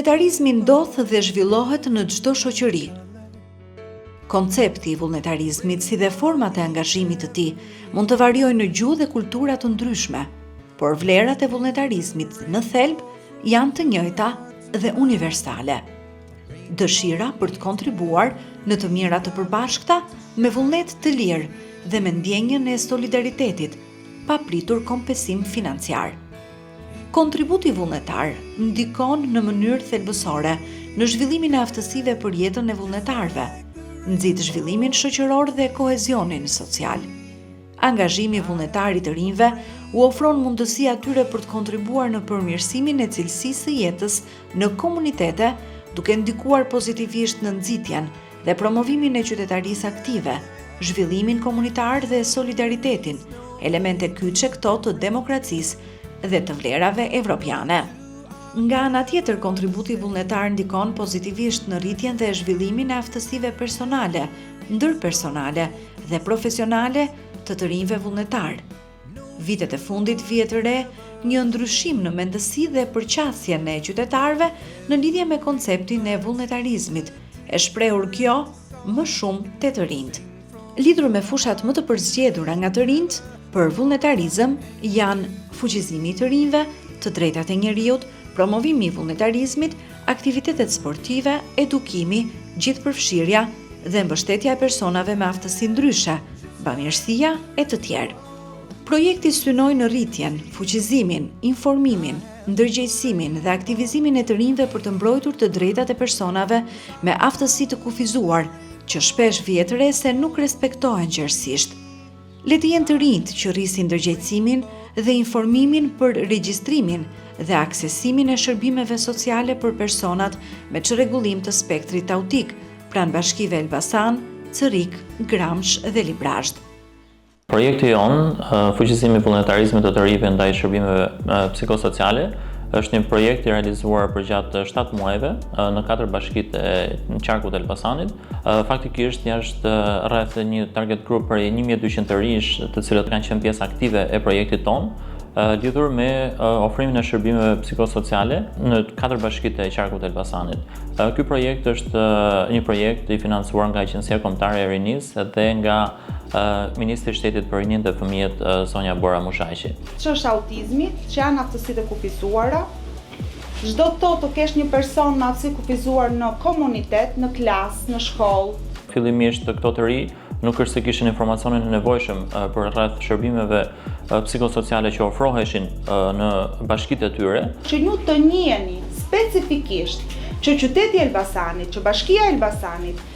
Vullnetarizmi ndodh dhe zhvillohet në çdo shoqëri. Koncepti i vullnetarizmit si dhe format e angazhimit të tij mund të variojnë në gjuhë dhe kultura të ndryshme, por vlerat e vullnetarizmit në thelb janë të njëjta dhe universale. Dëshira për të kontribuar në të mirat të përbashkëta me vullnet të lirë dhe me ndjenjën e solidaritetit, pa pritur kompensim financiar. Kontributi vullnetar ndikon në mënyrë thelbësore në zhvillimin e aftësive për jetën e vullnetarëve, nxit zhvillimin shoqëror dhe kohezionin social. Angazhimi vullnetar i të rinjve u ofron mundësi atyre për të kontribuar në përmirësimin e cilësisë së jetës në komunitete, duke ndikuar pozitivisht në nxitjen dhe promovimin e qytetarisë aktive, zhvillimin komunitar dhe solidaritetin, elemente kyçe këto të demokracisë dhe të vlerave evropiane. Nga ana tjetër, kontributi vullnetar ndikon pozitivisht në rritjen dhe zhvillimin e aftësive personale, ndërpersonale dhe profesionale të rinjve vullnetar. Vitet e fundit vije të re një ndryshim në mendësi dhe përqasjen e qytetarëve në lidhje me konceptin e vullnetarizmit, e shprehur kjo më shumë te të rinjt. Lidhur me fushat më të përzgjedhura nga të rinjt, për vullnetarizëm janë fuqizimi i të rinjve, të drejtat e njeriut, promovimi i vullnetarizmit, aktivitetet sportive, edukimi, gjithëpërfshirja dhe mbështetja e personave me aftësi ndryshe, bamirësia e të tjerë. Projekti synoi në rritjen, fuqizimin, informimin, ndërgjegjësimin dhe aktivizimin e të rinjve për të mbrojtur të drejtat e personave me aftësi të kufizuar, që shpesh vihet re se nuk respektohen gjerësisht. Le të jenë të rinjt që rrisin ndërgjegjësimin dhe informimin për regjistrimin dhe aksesimin e shërbimeve sociale për personat me çrregullim të spektrit autik, pranë bashkive Elbasan, Cërik, Gramsh dhe Librazhd. Projekti jonë, fuqizimi i vullnetarizmit të rinjve ndaj shërbimeve psikosociale, është një projekt i realizuar për gjatë 7 muajve në 4 bashkitë e qarkut të Elbasanit. Faktikisht është rreth një target group për 1200 të rinj, të cilët kanë qenë pjesë aktive e projektit tonë, lidhur me ofrimin e shërbimeve psikosociale në 4 bashkitë e qarkut të Elbasanit. Ky projekt është një projekt i financuar nga Agjencia Kombëtare e Rinisë dhe nga Ministri i Shtetit për Rininë dhe Fëmijët Sonja Bora Mushaqi. Ç'është autizmi, që janë aftësitë e kufizuara. Çdo të kesh një person me aftësi kufizuar në komunitet, në klasë, në shkollë. Fillimisht këto të ri nuk është se kishin informacionin e nevojshëm për rreth shërbimeve psikosociale që ofroheshin në bashkitë e tyre. Që ju të njiheni specifikisht që qyteti i Elbasanit, që bashkia e Elbasanit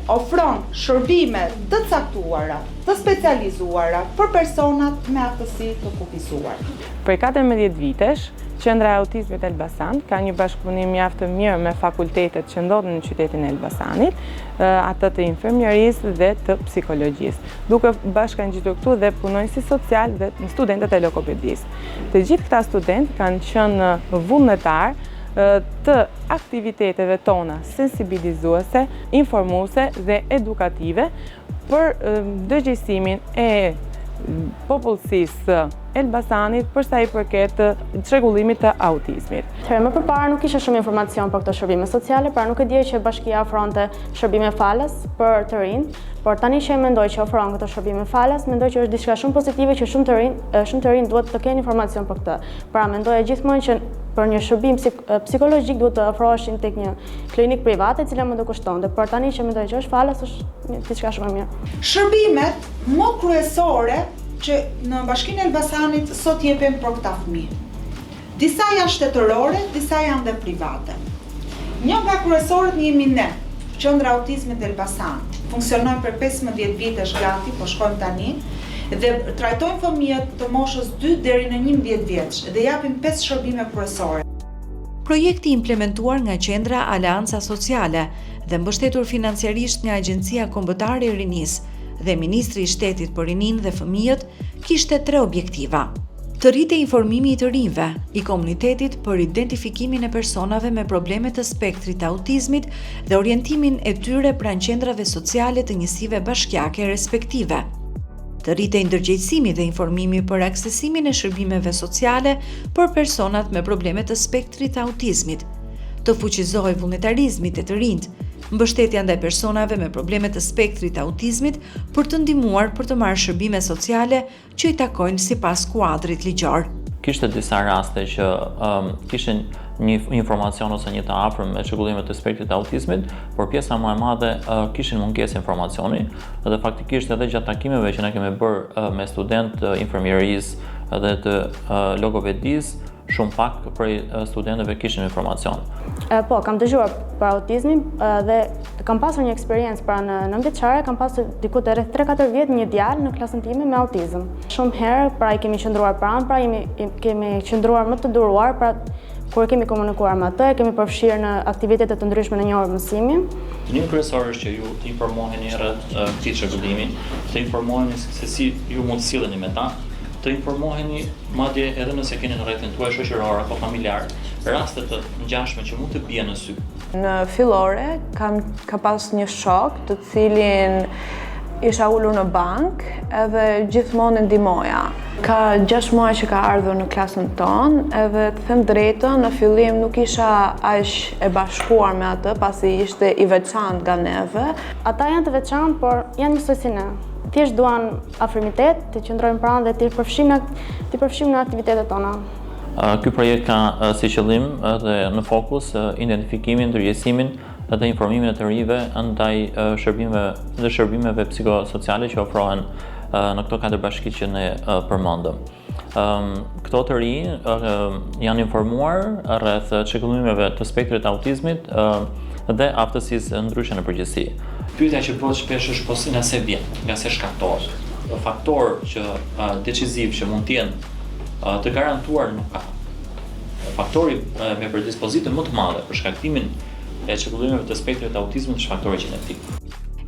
ofron shërbime të caktuara, të specializuara për personat me aftësi të kufizuar. Për 14 vitesh, Qendra e Autizmit Elbasan ka një bashkëpunim mjaft të mirë me fakultetet që ndodhen në qytetin e Elbasanit, atë të infermierisë dhe të psikologjisë, duke bashkangjitur këtu dhe punonjësi social dhe studentët e logopedisë. Të gjithë këta studentë kanë qenë vullnetar të aktiviteteve tona sensibilizuese, informuese dhe edukative për ndërgjegjësimin e popullsisë Elbasanit për sa i përket çrregullimit të autizmit. Më përpara nuk kisha shumë informacion për këto shërbime sociale, pra nuk e dija që bashkia ofronte shërbime falas për të rinj, por tani që mendoj që ofron këto shërbime falas, mendoj që është diçka shumë pozitive që shumë të rinj duhet të kenë informacion për këtë. Pra mendoj gjithmonë që për një shërbim psikologjik duhet të ofroheshin tek një klinikë private e cila më do kushtonte, por tani që mendoj që është falas është diçka shumë e mirë. Shërbimet më kryesore që në bashkinë e Elbasanit sot jepen për këta fëmijë. Disa janë shtetërore, disa janë dhe private. Një nga kryesorët jemi ne, Qendra Autizmit Elbasan. Funksionojmë për 15 vitesh gati, po shkojmë tani, dhe trajtojmë fëmijët të moshës 2 deri në 11 vjeç dhe japim 5 shërbime kryesore. Projekti implementuar nga Qendra Aleanca Sociale dhe mbështetur financiarisht nga Agjencia Kombëtare e Rinisë dhe Ministri i Shtetit për Rininë dhe Fëmijët kishte 3 objektiva. Të rritej informimi i të rinjve, i komunitetit për identifikimin e personave me probleme të spektrit të autizmit dhe orientimin e tyre pranë qendrave sociale të njësive bashkiake respektive. Të rritej ndërgjegjësimi dhe informimi për aksesimin e shërbimeve sociale për personat me probleme të spektrit të autizmit. të fuqizojë vullnetarizmit e të rinjt, mbështetja ndaj personave me probleme të spektrit të autizmit për të ndihmuar për të marrë shërbime sociale që i takojnë sipas kuadrit ligjor. Kishte disa raste që kishin një informacion ose një të afërm me çrregullimet e spektrit të autizmit, por pjesa më e madhe kishin mungesë informacioni dhe faktikisht edhe gjatë takimeve që ne kemi bërë me studentë të infermierisë dhe të logopedisë, shumë pak prej studentëve kishin informacion. Po, kam dëgjuar për autizmin dhe kam pasur një eksperiencë pra në 9-vjeçare, kam pasur diku të rreth 3-4 vjet një djalë në klasën time me autizëm. Shumë herë pra i kemi qëndruar pranë, pra kemi qëndruar më të duruar, pra kur kemi komunikuar me atë, kemi përfshirë në aktivitete të ndryshme në një orë mësimi. Një kryesor është që ju të informoheni rreth këtij çrregullimi, të informoheni se si ju mund të silleni me ta, të informoheni madje edhe nëse keni në rrethin tuaj shoqëror apo familjar, raste të ngjashme që mund të bien në sy. Në fillore ka pas një shok të cilin isha ulur në bank edhe gjithmonë e ndihmoja. Ka 6 muaj që ka ardhur në klasën tonë edhe të them drejtën, në fillim nuk isha aq e bashkuar me atë pasi ishte i veçantë nga neve. Ata janë të veçantë, por janë njësoj si ne. Thjesht duan afrimitet, të qëndrojnë pranë dhe të përfshijmë në aktivitetet tona. Ky projekt ka si qëllim dhe në fokus identifikimin, ndërgjegjësimin dhe informimin e të rive ndaj shërbimeve psikosociale që ofrohen në këto 4 bashki që ne përmendëm. Këto të ri janë informuar rreth çrregullimeve të spektrit të autizmit dhe aftësisë ndryshe në përgjithësi. Pyetja që bëhet shpesh është po si nëse vjen, nga se shkaktohet. Faktor që deciziv që mund të jenë të garantuar nuk ka. Faktori me predispozitë më të madhe për shkaktimin e çrregullimeve të spektrit të autizmit është faktori gjenetik.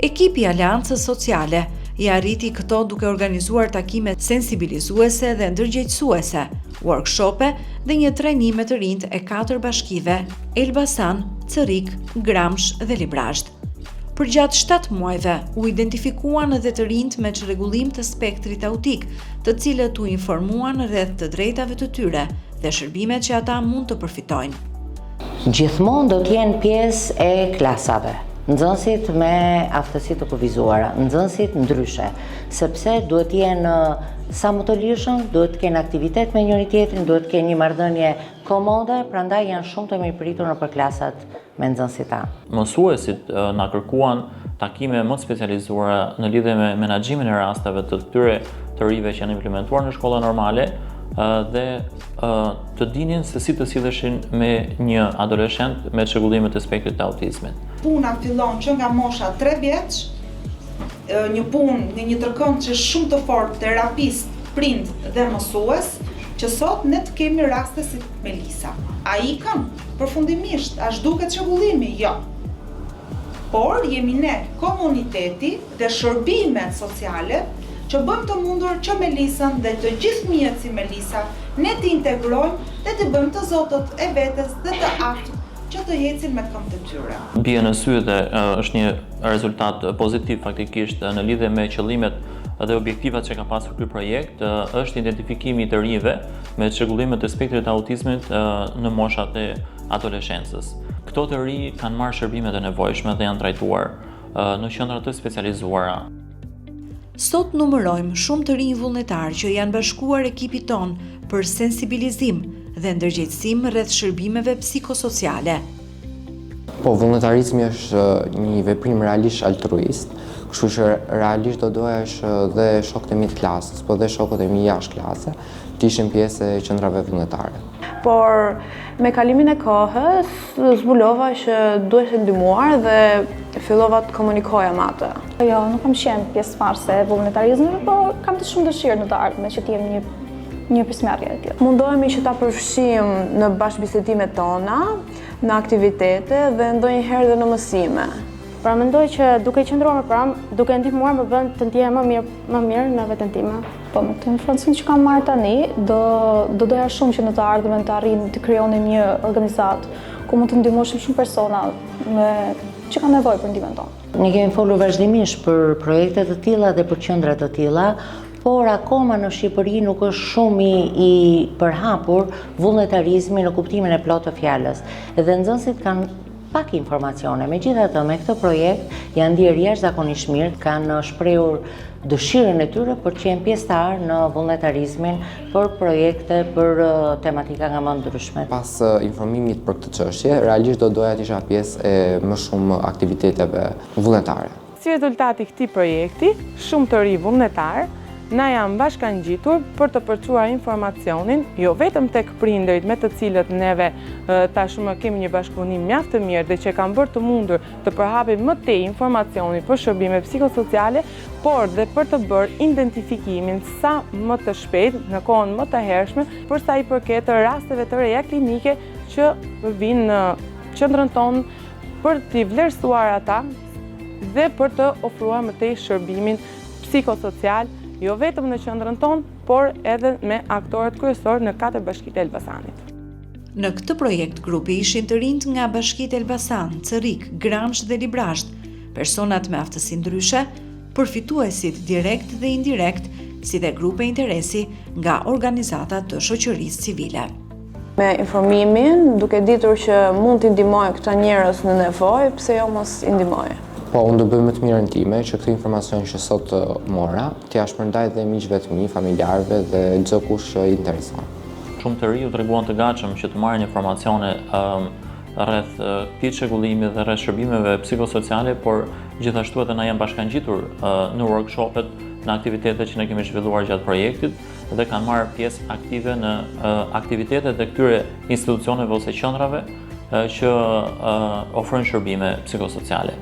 Ekipi i Aleancës Sociale i arriti këto duke organizuar takime sensibilizuese dhe ndërgjegjësuese, workshope dhe një trajnim me të rinjt e 4 bashkive: Elbasan, Cërik, Gramsh dhe Librazhd. Përgjatë 7 muajve u identifikuan edhe të rinjt me çrregullim të spektrit autik, të cilët u informuan rreth të drejtave të tyre dhe shërbimet që ata mund të përfitojnë. Gjithmonë do të jenë pjesë e klasave, nxënësit me aftësi të kufizuara, nxënësit ndryshe, sepse duhet të jenë sa më të lirshëm, duhet të kenë aktivitet me njëri tjetrin, duhet të kenë një marrëdhënie komode, prandaj janë shumë të mirëpritur nëpër klasat me nxënësit tanë. Mësuesit na kërkuan takime më specializuara në lidhje me menaxhimin e rasteve të këtyre të rive që janë implementuar në shkolla normale dhe të dinin se si të silleshin me një adoleshent me çrregullime të spektrit të autizmit. Puna fillon që nga mosha 3 vjeç, një punë në një tërkënd që është shumë të fortë, terapist, prind dhe mësues, që sot ne të kemi raste si Melisa. A ikën? Përfundimisht, a zhduket çrregullimi? Jo. Por jemi ne, komuniteti dhe shërbimet sociale, që bëjmë të mundur që Melisën dhe të gjithë fëmijët si Melisa ne të integrojmë dhe të bëjmë të zotët e vetes dhe të aftë që të ecin me këmbët e tyre. Bie në sy dhe është një rezultat pozitiv faktikisht në lidhje me qëllimet dhe objektivat që ka pasur ky projekt, është identifikimi i të rinjve me çrregullime të spektrit të autizmit në moshat e adoleshencës. Këto të rinj kanë marrë shërbimet e nevojshme dhe janë trajtuar në qendra të specializuara. Sot numërojmë shumë të rinj vullnetar që janë bashkuar ekipit ton për sensibilizim dhe ndërgjegjësim rreth shërbimeve psikosociale. Po, vullnetarizmi është një veprim realisht altruist, kështu që realisht do dohesh dhe shokët e mi të klasës, po dhe shokët e mi jashtë klase, të ishin pjesë e qendrave vullnetare. Por me kalimin e kohës, zbulova që duhet të ndihmuar dhe fillova të komunikoja me atë. Jo, nuk kam qenë pjesëmarrëse e vullnetarizmit, por kam të shumë dëshirë në të ardhmen që të jem një pjesëmarrje e tillë. Mundohemi që ta përfshijmë në bashkëbisedimet tona, në aktivitete dhe ndonjëherë edhe në mësime. Pra mendoj që duke qëndruar me pranë, duke ndihmuar më bën të ndjehem më mirë në veten time. Po me të informacion që kam marrë tani, do doja shumë që në të ardhmen të arrijmë të krijonim një organizat ku mund të ndihmoshim shumë persona që kanë nevojë për ndihmën tonë. Ne kemi folur vazhdimisht për projekte të tilla dhe për qendra të tilla, por akoma në Shqipëri nuk është shumë i përhapur vullnetarizmi në kuptimin e plotë të fjalës. Edhe nxënësit kanë pak informacione. Megjithatë, me këtë projekt janë ndier jashtëzakonisht mirë, kanë shprehur dëshirën e tyre për të qenë pjesëtar në vullnetarizmin për projekte, për tematika nga më ndryshme. Pas informimit për këtë çështje, realisht do doja të isha pjesë e më shumë aktiviteteve vullnetare. Si rezultati i këtij projekti, shumë të ri vullnetar na janë bashkangjitur për të përcuar informacionin, jo vetëm tek prindërit me të cilët neve tashmë kemi një bashkëpunim mjaft të mirë dhe që kanë bërë të mundur të përhapin më tej informacionin për shërbime psikosociale, por dhe për të bërë identifikimin sa më të shpejt në kohën më të hershme për sa i përket rasteve të reja klinike që vinë në qendrën tonë për t'i vlerësuar ata dhe për të ofruar më tej shërbimin psikosocial, jo vetëm në qendrën tonë, por edhe me aktorët kryesorë në 4 bashkitë e Elbasanit. Në këtë projekt grupi ishin të rinjt nga bashkitë Elbasan, Cërik, Gramsh dhe Librasht, personat me aftësi ndryshe, përfituesit direkt dhe indirekt, si dhe grupe interesi nga organizatat të shoqërisë civile. Me informimin, duke ditur që mund t'i ndihmojë këta njerëz në nevojë, pse jo mos i ndihmojë? Po, unë do bëj më të mirën time që këtë informacion që sot mora, t'ja shpërndaj dhe miqve të mi, familjarëve dhe çdo kush që i intereson. Shumë të ri u treguan të gatshëm që të marrin informacione rreth këtij çrregullimi dhe rreth shërbimeve psikosociale, por gjithashtu edhe na janë bashkangjitur në workshopet, në aktivitetet që ne kemi zhvilluar gjatë projektit dhe kanë marrë pjesë aktive në aktivitetet e këtyre institucioneve ose qendrave që ofrojnë shërbime psikosociale.